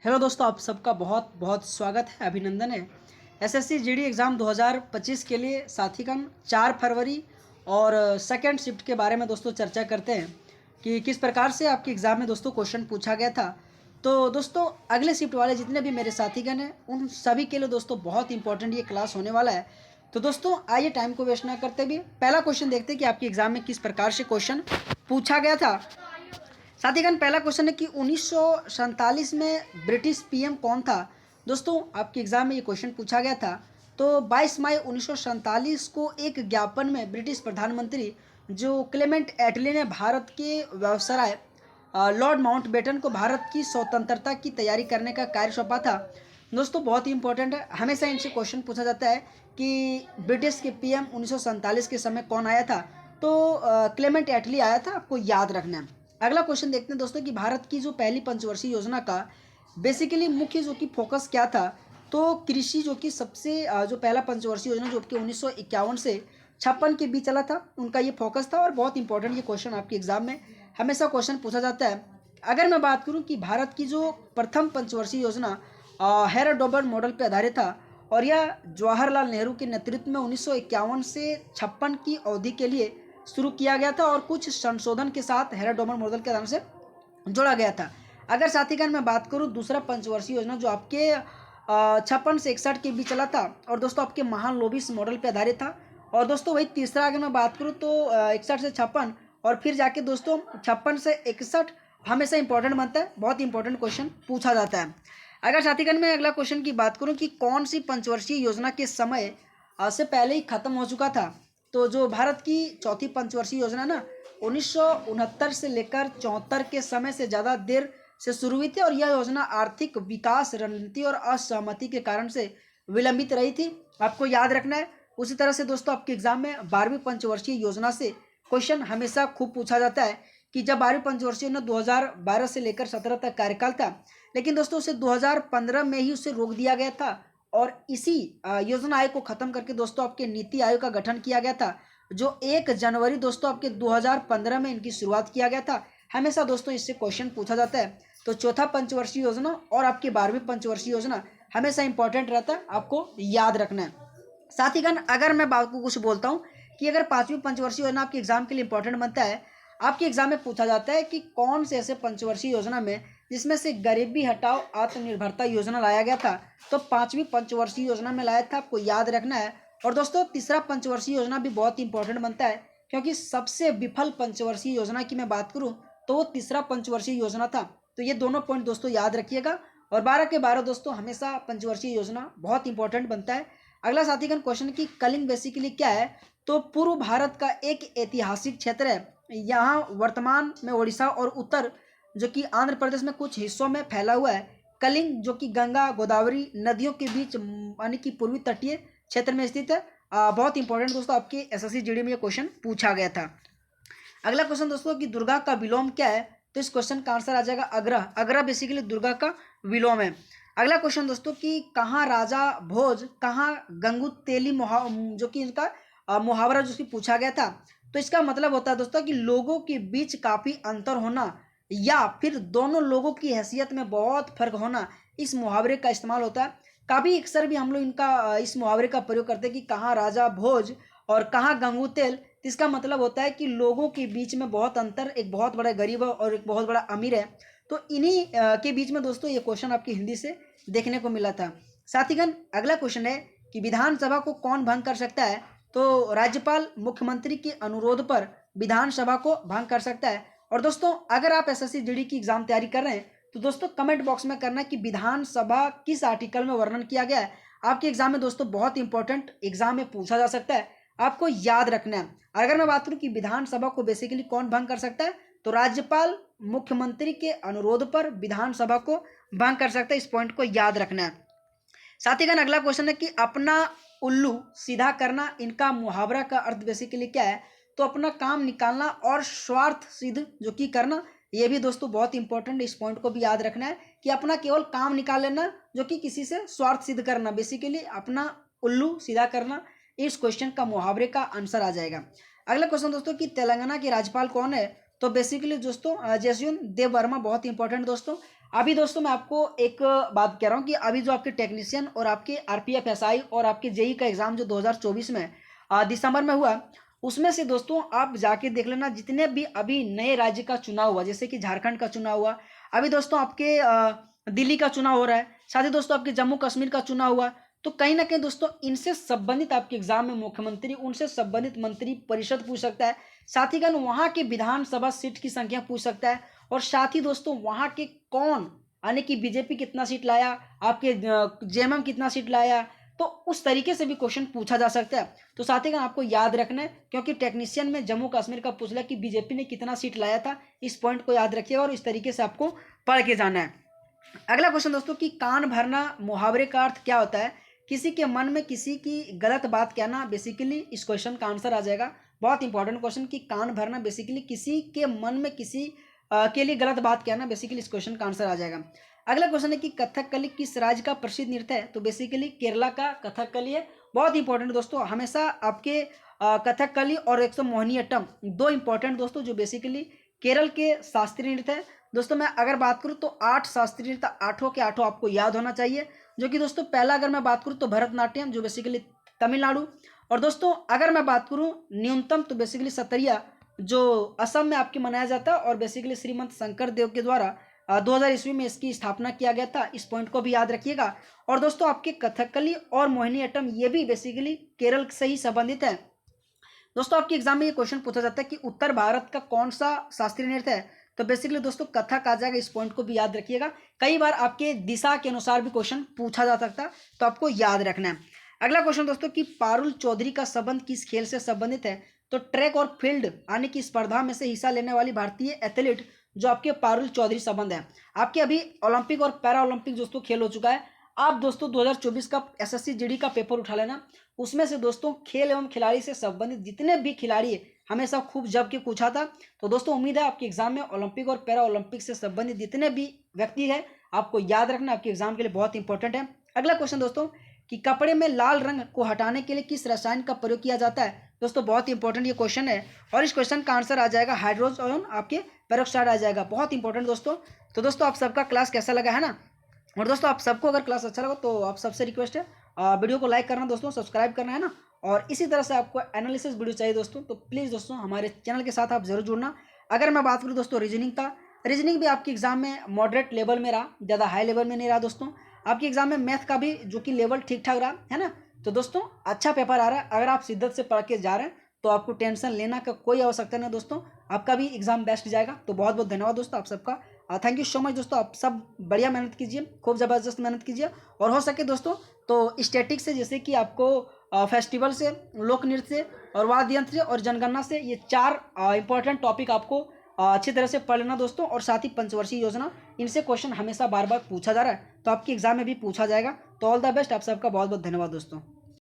Hello दोस्तों, आप सबका बहुत बहुत स्वागत है, अभिनंदन है। एसएससी जीडी एग्ज़ाम 2025 के लिए साथीगण 4 फरवरी और सेकंड शिफ्ट के बारे में दोस्तों चर्चा करते हैं कि किस प्रकार से आपके एग्ज़ाम में दोस्तों क्वेश्चन पूछा गया था। तो दोस्तों अगले शिफ्ट वाले जितने भी मेरे साथीगण हैं उन सभी के लिए दोस्तों बहुत इंपॉर्टेंट ये क्लास होने वाला है। तो दोस्तों आइए टाइम को वेस्ट ना करते हुए पहला क्वेश्चन देखते हैं कि आपके एग्ज़ाम में किस प्रकार से क्वेश्चन पूछा गया था। साथीगण पहला क्वेश्चन है कि 1947 में ब्रिटिश पीएम कौन था। दोस्तों आपके एग्जाम में ये क्वेश्चन पूछा गया था। तो 22 मई 1947 को एक ज्ञापन में ब्रिटिश प्रधानमंत्री जो क्लेमेंट एटली ने भारत के वायसराय लॉर्ड माउंटबेटन को भारत की स्वतंत्रता की तैयारी करने का कार्य सौंपा था। दोस्तों बहुत ही इंपॉर्टेंट है, हमेशा इनसे क्वेश्चन पूछा जाता है कि ब्रिटिश के पीएम 1947 के समय कौन आया था। तो क्लेमेंट एटली आया था, आपको याद रखना है। अगला क्वेश्चन देखते हैं दोस्तों कि भारत की जो पहली पंचवर्षीय योजना का बेसिकली मुख्य जो कि फोकस क्या था। तो कृषि जो कि सबसे जो पहला पंचवर्षीय योजना जो कि 1951 से 56 के बीच चला था, उनका ये फोकस था। और बहुत इंपॉर्टेंट ये क्वेश्चन आपके एग्जाम में हमेशा क्वेश्चन पूछा जाता है। अगर मैं बात करूं कि भारत की जो प्रथम पंचवर्षीय योजना हैरोडोबर मॉडल पर आधारित था और यह जवाहरलाल नेहरू के नेतृत्व में 1951 से 56 की अवधि के लिए शुरू किया गया था और कुछ संशोधन के साथ हैरोडोबर मॉडल के नाम से जोड़ा गया था। अगर साथीगण मैं बात करूं दूसरा पंचवर्षीय योजना जो आपके 56 से 61 के बीच चला था और दोस्तों आपके महान लोबिस मॉडल पर आधारित था। और दोस्तों वही तीसरा अगर मैं बात करूं तो 61 से 56 और फिर जाके दोस्तों 56 से 61 हमेशा इंपॉर्टेंट बनता है, बहुत इंपॉर्टेंट क्वेश्चन पूछा जाता है। अगर साथीगण मैं अगला क्वेश्चन की बात करूं कि कौन सी पंचवर्षीय योजना के समय से पहले ही खत्म हो चुका था। तो जो भारत की चौथी पंचवर्षीय योजना ना 1969 से लेकर 74 के समय से ज़्यादा देर से शुरू हुई थी और यह योजना आर्थिक विकास रणनीति और असहमति के कारण से विलंबित रही थी, आपको याद रखना है। उसी तरह से दोस्तों आपके एग्जाम में 12वीं पंचवर्षीय योजना से क्वेश्चन हमेशा खूब पूछा जाता है कि जब 12वीं पंचवर्षीय योजना 2012 से लेकर 17 तक कार्यकाल था, लेकिन दोस्तों उसे 2015 में ही उसे रोक दिया गया था और इसी योजना आयोग को खत्म करके दोस्तों आपके नीति आयोग का गठन किया गया था जो 1 जनवरी दोस्तों आपके 2015 में इनकी शुरुआत किया गया था। हमेशा दोस्तों इससे क्वेश्चन पूछा जाता है। तो चौथा पंचवर्षीय योजना और आपकी 12वीं पंचवर्षीय योजना हमेशा इंपॉर्टेंट रहता है, आपको याद रखना है। साथीगण अगर मैं बात को कुछ बोलता हूँ कि अगर 5वीं पंचवर्षीय योजना आपके एग्जाम के लिए इंपॉर्टेंट बनता है, आपके एग्जाम में पूछा जाता है कि कौन से ऐसे पंचवर्षीय योजना में जिसमें से गरीबी हटाओ आत्मनिर्भरता योजना लाया गया था। तो 5वीं पंचवर्षीय योजना में लाया था, आपको याद रखना है। और दोस्तों तीसरा पंचवर्षीय योजना भी बहुत इंपॉर्टेंट बनता है क्योंकि सबसे विफल पंचवर्षीय योजना की मैं बात करूं तो वो तीसरा पंचवर्षीय योजना था। तो ये दोनों पॉइंट दोस्तों याद रखिएगा और 12 के 12 दोस्तों हमेशा पंचवर्षीय योजना बहुत इंपॉर्टेंट बनता है। अगला साथीगण क्वेश्चन की कलिंग बेसिकली क्या है। तो पूर्व भारत का एक ऐतिहासिक क्षेत्र है, यहाँ वर्तमान में उड़ीसा और उत्तर जो कि आंध्र प्रदेश में कुछ हिस्सों में फैला हुआ है। कलिंग जो कि गंगा गोदावरी नदियों के बीच यानी कि पूर्वी तटीय क्षेत्र में स्थित है। बहुत इंपॉर्टेंट दोस्तों आपके एसएससी जीडी में ये क्वेश्चन पूछा गया था। अगला क्वेश्चन दोस्तों कि दुर्गा का विलोम क्या है। तो इस क्वेश्चन का आंसर आ जाएगा अग्रह। अग्रह बेसिकली दुर्गा का विलोम है। अगला क्वेश्चन दोस्तों कि कहाँ राजा भोज कहाँ गंगू तेली जो कि इनका मुहावरा जो कि पूछा गया था। तो इसका मतलब होता है दोस्तों कि लोगों के बीच काफी अंतर होना या फिर दोनों लोगों की हैसियत में बहुत फर्क होना, इस मुहावरे का इस्तेमाल होता है। काफ़ी अक्सर भी हम लोग इनका इस मुहावरे का प्रयोग करते हैं कि कहाँ राजा भोज और कहाँ गंगू तेल। इसका मतलब होता है कि लोगों के बीच में बहुत अंतर, एक बहुत बड़ा गरीब है और एक बहुत बड़ा अमीर है। तो इन्हीं के बीच में दोस्तों ये क्वेश्चन आपकी हिंदी से देखने को मिला था। साथीगण अगला क्वेश्चन है कि विधानसभा को कौन भंग कर सकता है। तो राज्यपाल मुख्यमंत्री के अनुरोध पर विधानसभा को भंग कर सकता है। और दोस्तों अगर आप एसएससी जीडी की एग्जाम तैयारी कर रहे हैं तो दोस्तों कमेंट बॉक्स में करना कि विधानसभा किस आर्टिकल में वर्णन किया गया है। आपके एग्जाम में दोस्तों बहुत इंपॉर्टेंट एग्जाम में पूछा जा सकता है, आपको याद रखना है। अगर मैं बात करूं कि विधानसभा को बेसिकली कौन भंग कर सकता है तो राज्यपाल मुख्यमंत्री के अनुरोध पर विधानसभा को भंग कर सकता है, इस पॉइंट को याद रखना है। साथीगण अगला क्वेश्चन है कि अपना उल्लू सीधा करना, इनका मुहावरा का अर्थ बेसिकली क्या है। तो अपना काम निकालना और स्वार्थ सिद्ध जो कि करना, ये भी दोस्तों बहुत इंपॉर्टेंट, इस पॉइंट को भी याद रखना है कि अपना केवल काम निकाल लेना जो कि किसी से स्वार्थ सिद्ध करना, बेसिकली अपना उल्लू सीधा करना, इस क्वेश्चन का मुहावरे का आंसर आ जाएगा। अगला क्वेश्चन दोस्तों कि तेलंगाना के राज्यपाल कौन है। तो बेसिकली दोस्तों जसवंत देव वर्मा, बहुत इंपॉर्टेंट दोस्तों। अभी दोस्तों मैं आपको एक बात कह रहा हूँ कि अभी जो आपके टेक्नीशियन और आपके आरपीएफ एसआई और आपके जेई का एग्जाम जो 2024 में दिसंबर में हुआ, उसमें से दोस्तों आप जाके देख लेना, जितने भी अभी नए राज्य का चुनाव हुआ, जैसे कि झारखंड का चुनाव हुआ, अभी दोस्तों आपके दिल्ली का चुनाव हो रहा है, साथ ही दोस्तों आपके जम्मू कश्मीर का चुनाव हुआ, तो कहीं ना कहीं दोस्तों इनसे संबंधित आपके एग्जाम में मुख्यमंत्री, उनसे संबंधित मंत्री परिषद पूछ सकता है, साथ ही वहाँ के विधानसभा सीट की संख्या पूछ सकता है, और साथ ही दोस्तों वहाँ के कौन, यानी कि बीजेपी कितना सीट लाया, आपके जेएमएम कितना सीट लाया, तो उस तरीके से भी क्वेश्चन पूछा जा सकता है। तो साथ ही आपको याद रखना है, क्योंकि टेक्नीशियन में जम्मू कश्मीर का पूछ लिया कि बीजेपी ने कितना सीट लाया था, इस पॉइंट को याद रखिएगा और इस तरीके से आपको पढ़ के जाना है। अगला क्वेश्चन दोस्तों कि कान भरना मुहावरे का अर्थ क्या होता है? किसी के मन में किसी की गलत बात कहना, बेसिकली इस क्वेश्चन का आंसर आ जाएगा। बहुत इंपॉर्टेंट क्वेश्चन कि कान भरना बेसिकली किसी के मन में किसी के लिए गलत बात कहना, बेसिकली इस क्वेश्चन का आंसर आ जाएगा। अगला क्वेश्चन है कि कथकली किस राज्य का प्रसिद्ध नृत्य है? तो बेसिकली केरला का कथकली है। बहुत इंपॉर्टेंट दोस्तों, हमेशा आपके कथकली और एक मोहिनीअट्टम, दो इंपॉर्टेंट दोस्तों जो बेसिकली केरल के शास्त्रीय नृत्य है। दोस्तों मैं अगर बात करूं तो 8 शास्त्रीय नृत्य, आठों के आठों आपको याद होना चाहिए, जो कि दोस्तों पहला अगर मैं बात करूं तो भरतनाट्यम, जो बेसिकली तमिलनाडु, और दोस्तों अगर मैं बात करूं न्यूनतम तो बेसिकली सतरिया, जो असम में आपके मनाया जाता है, और बेसिकली श्रीमंत शंकर देव के द्वारा 2000 ईस्वी में इसकी स्थापना किया गया था। इस पॉइंट को भी याद रखिएगा। और दोस्तों आपके कथकली और मोहिनीअट्टम ये भी बेसिकली केरल से ही संबंधित है। दोस्तों आपके एग्जाम में ये क्वेश्चन पूछा जाता है कि उत्तर भारत का कौन सा शास्त्रीय नृत्य है? तो बेसिकली दोस्तों कथक आ जाएगा, इस पॉइंट को भी याद रखिएगा। कई बार आपके दिशा के अनुसार भी क्वेश्चन पूछा जा सकता है, तो आपको याद रखना है। अगला क्वेश्चन दोस्तों कि पारुल चौधरी का संबंध किस खेल से संबंधित है? तो ट्रैक और फील्ड यानी कि स्पर्धा में से हिस्सा लेने वाली भारतीय एथलीट जो आपके पारुल चौधरी संबंध है। आपके अभी ओलंपिक और पैरा ओलंपिक दोस्तों खेल हो चुका है। आप दोस्तों 2024 का एसएससी जीडी का पेपर उठा लेना, उसमें से दोस्तों खेल एवं खिलाड़ी से संबंधित जितने भी खिलाड़ी हमेशा खूब जब के पूछा था। तो दोस्तों उम्मीद है आपके एग्जाम में ओलंपिक और पैरा ओलंपिक से संबंधित जितने भी व्यक्ति है आपको याद रखना, आपके एग्जाम के लिए बहुत इंपॉर्टेंट है। अगला क्वेश्चन दोस्तों कि कपड़े में लाल रंग को हटाने के लिए किस रसायन का प्रयोग किया जाता है? दोस्तों बहुत इंपॉर्टेंट ये क्वेश्चन है, और इस क्वेश्चन का आंसर आ जाएगा हाइड्रोजन, आपके पेरोक्साइड आ जाएगा। बहुत इंपॉर्टेंट दोस्तों। तो दोस्तों आप सबका क्लास कैसा लगा है ना? और दोस्तों आप सबको अगर क्लास अच्छा लगा तो आप सबसे रिक्वेस्ट है वीडियो को लाइक करना दोस्तों, सब्सक्राइब करना है ना, और इसी तरह से आपको एनालिसिस वीडियो चाहिए दोस्तों तो प्लीज़ दोस्तों हमारे चैनल के साथ आप जरूर जुड़ना। अगर मैं बात करूँ दोस्तों रीजनिंग का, रीजनिंग भी आपके एग्जाम में मॉडरेट लेवल में रहा, ज़्यादा हाई लेवल में नहीं रहा दोस्तों। आपके एग्जाम में मैथ का भी जो कि लेवल ठीक ठाक रहा है ना, तो दोस्तों अच्छा पेपर आ रहा है। अगर आप शिद्दत से पढ़ के जा रहे हैं तो आपको टेंशन लेना का कोई आवश्यकता नहीं दोस्तों, आपका भी एग्जाम बेस्ट जाएगा। तो बहुत बहुत धन्यवाद दोस्तों आप सबका, थैंक यू सो मच दोस्तों। आप सब बढ़िया मेहनत कीजिए, खूब ज़बरदस्त मेहनत कीजिए, और हो सके दोस्तों तो स्टैटिक से, जैसे कि आपको फेस्टिवल से, लोक नृत्य से, और वाद्य यंत्र से, और जनगणना से, ये 4 इंपॉर्टेंट टॉपिक आपको अच्छी तरह से पढ़ लेना दोस्तों। और साथ ही पंचवर्षीय योजना, इनसे क्वेश्चन हमेशा बार बार पूछा जा रहा है, तो आपके एग्जाम में भी पूछा जाएगा। तो ऑल द बेस्ट, आप सबका बहुत बहुत धन्यवाद दोस्तों।